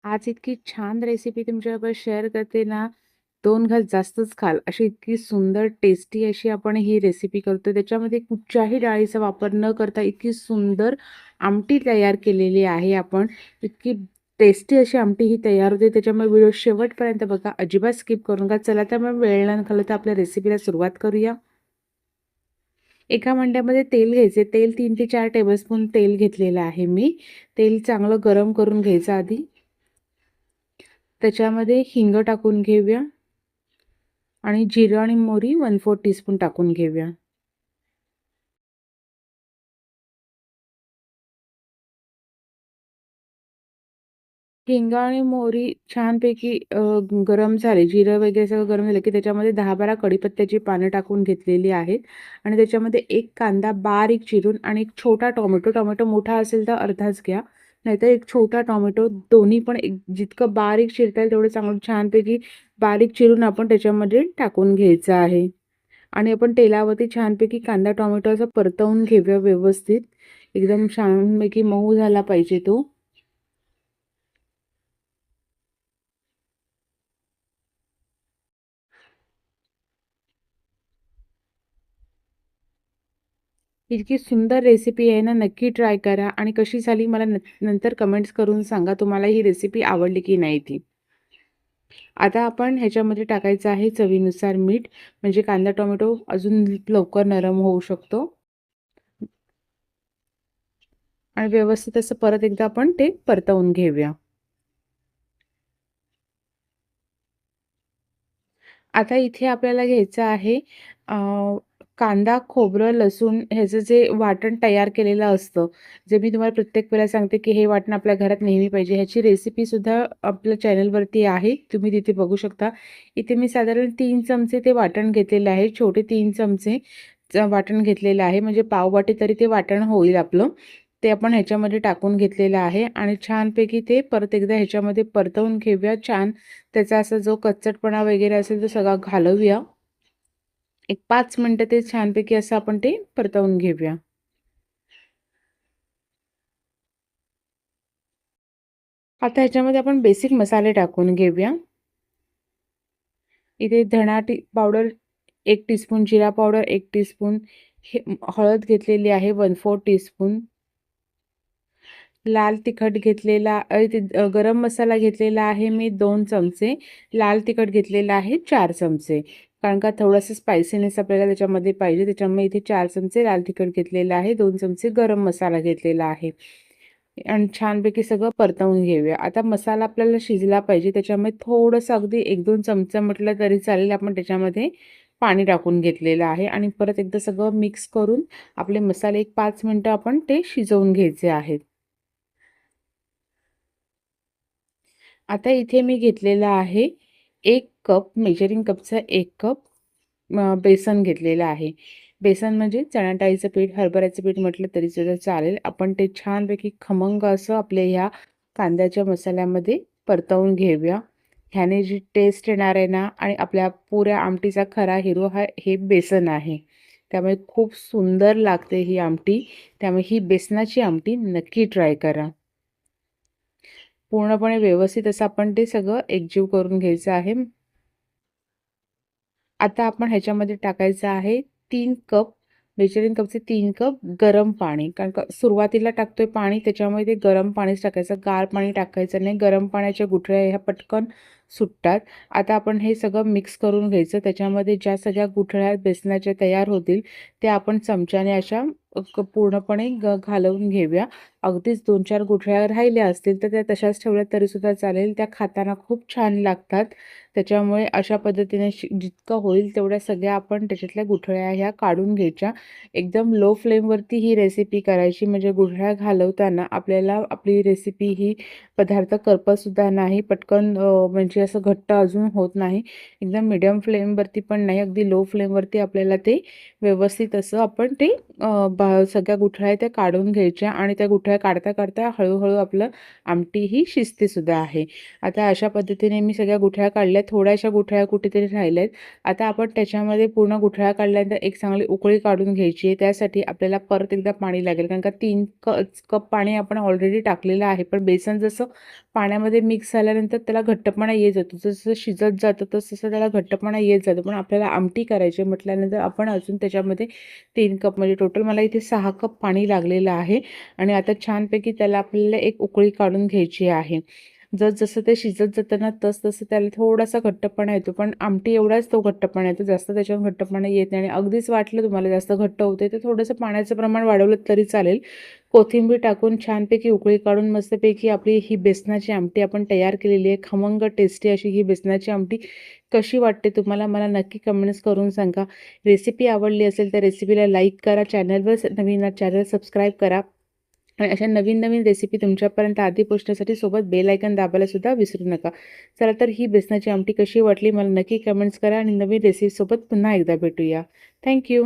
आज इतकी छान रेसिपी तुमच्याबरोबर शेअर करते ना, 2 घास जास्तच खाल, अशी इतकी सुंदर टेस्टी अशी आपण ही रेसिपी करतो. त्याच्यामध्ये कुठच्याही डाळीचा वापर न करता इतकी सुंदर आमटी तयार केलेली आहे आपण. इतकी टेस्टी अशी आमटी ही तयार होते. त्याच्यामुळे व्हिडिओ शेवटपर्यंत बघा, अजिबात स्किप करू नका. चला तर मग वेळ न घालवता आपल्या रेसिपीला सुरुवात करूया. एका भांड्यामध्ये तेल घ्यायचे. तेल 3 ते 4 टेबलस्पून तेल घेतलेलं आहे मी. तेल चांगलं गरम करून घ्यायचं आधी. त्याच्यामध्ये हिंग टाकून घेऊया आणि जिरं आणि मोहरी 1/4 टीस्पून टाकून घेऊया. हिंग आणि मोहरी छानपैकी गरम झाले, जिरं वगैरे सगळं गरम झालं, की त्याच्यामध्ये 10-12 कढीपत्त्याची पानं टाकून घेतलेली आहेत आणि त्याच्यामध्ये एक कांदा बारीक चिरून आणि एक छोटा टोमॅटो, टोमॅटो मोठा असेल तर अर्धाच घ्या, नाहीतर एक छोटा टोमॅटो, दोन्ही पण एक जितकं बारीक चिरता येईल तेवढं चांगलं छानपैकी बारीक चिरून आपण त्याच्यामध्ये टाकून घ्यायचं आहे. आणि आपण तेलावरती छानपैकी कांदा टोमॅटो असं परतवून घेऊया व्यवस्थित. एकदम छानपैकी मऊ झाला पाहिजे तो. इतकी सुंदर रेसिपी आहे ना, नक्की ट्राय करा आणि कशी झाली मला नंतर कमेंट्स करून सांगा तुम्हाला ही रेसिपी आवडली की नाही ती. आता आपण ह्याच्यामध्ये टाकायचं आहे चवीनुसार मीठ, म्हणजे कांदा टोमॅटो अजून लवकर नरम होऊ शकतो आणि व्यवस्थित असं परत एकदा आपण ते परतवून घेऊया. आता इथे आपल्याला घ्यायचं आहे अ, कांदा, खोबरं, लसूण ह्याचं जे वाटण तयार केलेलं असतं, जे मी तुम्हाला प्रत्येक वेळेला सांगते, की हे वाटण आपल्या घरात नेहमी पाहिजे. ह्याची रेसिपीसुद्धा आपल्या चॅनलवरती आहे. तुम्ही तिथे बघू शकता. इथे मी साधारण 3 चमचे ते वाटण घेतलेलं आहे. छोटे 3 चमचे वाटण घेतलेलं आहे. म्हणजे पाववाटी तरी ते वाटण होईल आपलं. ते आपण ह्याच्यामध्ये टाकून घेतलेलं आहे आणि छानपैकी ते परत एकदा ह्याच्यामध्ये परतवून घेऊया. छान त्याचा असा जो कच्चटपणा वगैरे असेल तो सगळा घालवूया. एक 5 मिनिटं ते छानपैकी असं आपण ते परतवून घेऊया. आता ह्याच्यामध्ये आपण बेसिक मसाले टाकून घेऊया. इथे धना पावडर 1 टीस्पून, जिरा पावडर 1 टीस्पून, हळद घेतलेली आहे 1/4 टीस्पून, लाल तिखट घेतलेला गरम मसाला घेतलेला आहे मी 2 चमचे, लाल तिखट घेतलेला आहे 4 चमचे. कारण का थोडंसं स्पायसीनेस आपल्याला त्याच्यामध्ये पाहिजे, त्याच्यामुळे इथे 4 चमचे लाल तिखट घेतलेलं आहे, 2 चमचे गरम मसाला घेतलेला आहे आणि छानपैकी सगळं परतवून घेऊया. आता मसाला आपल्याला शिजला पाहिजे, त्याच्यामुळे थोडंसं अगदी 1-2 चमचा म्हटलं तरी चालेल, आपण त्याच्यामध्ये पाणी टाकून घेतलेलं आहे आणि परत एकदा सगळं मिक्स करून आपले मसाले एक 5 मिनिटं आपण ते शिजवून घ्यायचे आहेत. आता इथे मी घेतलेला आहे 1 कप, मेजरिंग कपचा 1 कप बेसन घेतलेलं आहे. बेसन म्हणजे चणा डाळीचं पीठ, हरभऱ्याचं पीठ म्हटलं तरी सुद्धा चालेल. आपण ते छानपैकी खमंग असं आपल्या ह्या कांद्याच्या मसाल्यामध्ये परतवून घेऊया. ह्याने जी टेस्ट येणार आहे ना आणि आपल्या पुऱ्या आमटीचा खरा हिरो हे बेसन आहे. त्यामुळे खूप सुंदर लागते ही आमटी. त्यामुळे ही बेसनाची आमटी नक्की ट्राय करा. पूर्णपणे व्यवस्थित असं आपण ते सगळं एकजीव करून घ्यायचं आहे. आता आपण ह्याच्यामध्ये टाकायचं आहे 3 कप, मेजरिंग कपचे 3 कप गरम पाणी. कारण का सुरुवातीला टाकतोय पाणी, त्याच्यामुळे ते गरम पाणीच टाकायचं, गार पाणी टाकायचं नाही. गरम पाण्याच्या गुठळ्या ह्या पटकन सुटतात. आता आपण हे सगळं मिक्स करून घ्यायचं. त्याच्यामध्ये ज्या सगळ्या गुठळ्या बेसनाच्या तयार होतील त्या आपण चमच्याने अशा पूर्णपणे घालवून घेऊया. अगदीच 2-4 गुठळ्या राहिल्या असतील तर त्या तशाच ठेवल्या तरीसुद्धा चालेल. त्या खाताना खूप छान लागतात. त्याच्यामुळे अशा पद्धतीने जितकं होईल तेवढ्या सगळ्या आपण त्याच्यातल्या गुठळ्या ह्या काढून घ्यायच्या. एकदम लो फ्लेमवरती ही रेसिपी करायची, म्हणजे गुठळ्या घालवताना आपल्याला आपली रेसिपी ही पदार्थ करपतसुद्धा नाही, पटकन म्हणजे असं घट्ट अजून होत नाही. एकदम मीडियम फ्लेमवरती पण नाही, अगदी लो फ्लेमवरती आपल्याला ते व्यवस्थित असं आपण ते सगळ्या गुठळ्या त्या काढून घ्यायच्या आणि त्या गुठळ्या काढता काढता हळूहळू आपलं आमटी ही शिजते सुद्धा आहे. आता अशा पद्धतीने मी सगळ्या गुठळ्या काढल्या, थोड्याशा गुठळ्या कुठेतरी राहिल्यात. आता आपण त्याच्यामध्ये पूर्ण गुठळ्या काढल्यानंतर एक चांगली उकळी काढून घ्यायची आहे. त्यासाठी आपल्याला परत एकदा पाणी लागेल, कारण का 3 कप पाणी आपण ऑलरेडी टाकलेलं आहे. पण बेसन जसं पाण्यामध्ये मिक्स झाल्यानंतर त्याला घट्टपणा येत जातो. जसं शिजत जातं तसं त्याला घट्टपणा येत जातो. पण आपल्याला आमटी करायची म्हटल्यानंतर आपण अजून त्याच्यामध्ये 3 कप म्हणजे टोटल मला इथे 6 कप पाणी लागलेलं आहे. आणि आता छानपैकी त्याला आपल्याला एक उकळी काढून घ्यायची आहे. जसं ते शिजत जातं ना तसं त्याला थोडासा घट्टपणा येतो. पण आमटी एवढाच तो घट्टपणा येतो, जास्त त्याच्यावर घट्टपणा येत नाही. आणि अगदीच वाटलं तुम्हाला जास्त घट्ट होते तर थोडंसं पाण्याचं प्रमाण वाढवलं तरी चालेल. कोथिंबीर टाकून छानपैकी उकळी काढून मस्तपैकी आपली ही बेसनाची आमटी आपण तयार केलेली आहे. खमंग टेस्टी अशी ही बेसनाची आमटी कशी वाटते तुम्हाला मला नक्की कमेंट्स करून सांगा. रेसिपी आवडली असेल तर रेसिपीला लाईक करा, चॅनलवर नवीन चॅनल सबस्क्राईब करा. आणि अशा नवीन नवीन रेसिपी तुमच्यापर्यंत आधी पोहोचण्यासाठी सोबत बेल आयकॉन दाबायला सुद्धा विसरू नका. चला तर ही बेसनाची आमटी कशी वाटली मला नक्की कमेंट्स करा आणि नवीन रेसिपीसोबत पुन्हा एकदा भेटूया. थँक्यू.